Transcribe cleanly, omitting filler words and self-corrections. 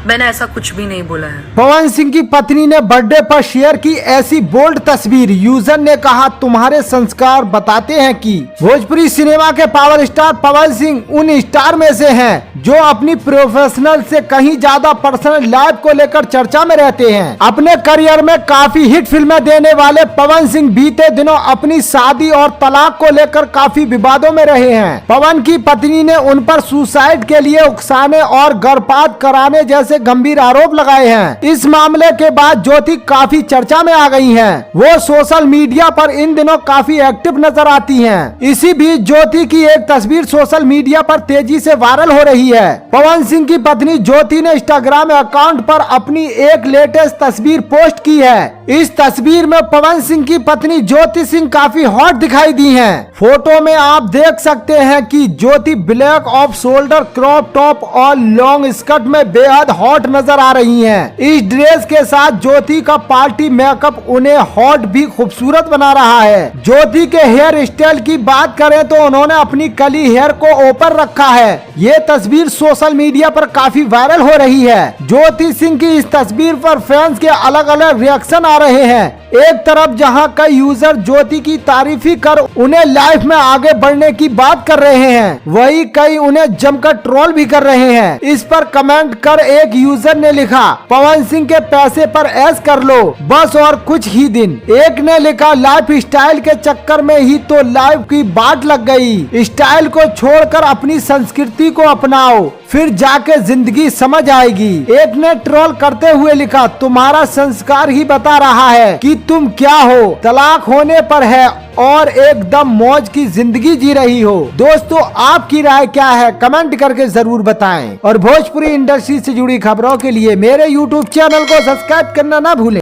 मैंने ऐसा कुछ भी नहीं बोला है। पवन सिंह की पत्नी ने बर्थडे पर शेयर की ऐसी बोल्ड तस्वीर। यूजर ने कहा, तुम्हारे संस्कार बताते हैं कि भोजपुरी सिनेमा के पावर स्टार पवन सिंह उन स्टार में से हैं जो अपनी प्रोफेशनल से कहीं ज्यादा पर्सनल लाइफ को लेकर चर्चा में रहते हैं। अपने करियर में काफी हिट फिल्में देने वाले पवन सिंह बीते दिनों अपनी शादी और तलाक को लेकर काफी विवादों में रहे हैं। पवन की पत्नी ने उन पर सुसाइड के लिए उकसाने और गर्भपात कराने जैसे गंभीर आरोप लगाए हैं। इस मामले के बाद ज्योति काफी चर्चा में आ गई हैं। वो सोशल मीडिया पर इन दिनों काफी एक्टिव नजर आती हैं। इसी बीच ज्योति की एक तस्वीर सोशल मीडिया पर तेजी से वायरल हो रही है। पवन सिंह की पत्नी ज्योति ने इंस्टाग्राम अकाउंट पर अपनी एक लेटेस्ट तस्वीर पोस्ट की है। इस तस्वीर में पवन सिंह की पत्नी ज्योति सिंह काफी हॉट दिखाई दी हैं। फोटो में आप देख सकते हैं कि Jyoti black off shoulder crop top और लॉन्ग स्कर्ट में बेहद हॉट नजर आ रही हैं। इस ड्रेस के साथ ज्योति का पार्टी मेकअप उन्हें हॉट भी खूबसूरत बना रहा है। ज्योति के हेयर स्टाइल की बात करें तो उन्होंने अपनी कली हेयर को ऊपर रखा है। ये तस्वीर सोशल मीडिया पर काफी वायरल हो रही है। ज्योति सिंह की इस तस्वीर पर फैंस के अलग अलग रिएक्शन आ रहे हैं। एक तरफ जहां कई यूजर ज्योति की तारीफी कर उन्हें लाइफ में आगे बढ़ने की बात कर रहे हैं, वहीं कई उन्हें जमकर ट्रोल भी कर रहे हैं। इस पर कमेंट कर एक यूजर ने लिखा, पवन सिंह के पैसे पर ऐश कर लो बस और कुछ ही दिन। एक ने लिखा, लाइफ स्टाइल के चक्कर में ही तो लाइफ की बाट लग गई। स्टाइल को छोड़कर अपनी संस्कृति को अपनाओ, फिर जाके जिंदगी समझ आएगी। एक ने ट्रोल करते हुए लिखा, तुम्हारा संस्कार ही बता रहा है कि तुम क्या हो, तलाक होने पर है और एकदम मौज की जिंदगी जी रही हो। दोस्तों, आपकी राय क्या है कमेंट करके जरूर बताएं और भोजपुरी इंडस्ट्री से जुड़ी खबरों के लिए मेरे YouTube चैनल को सब्सक्राइब करना ना भूलें।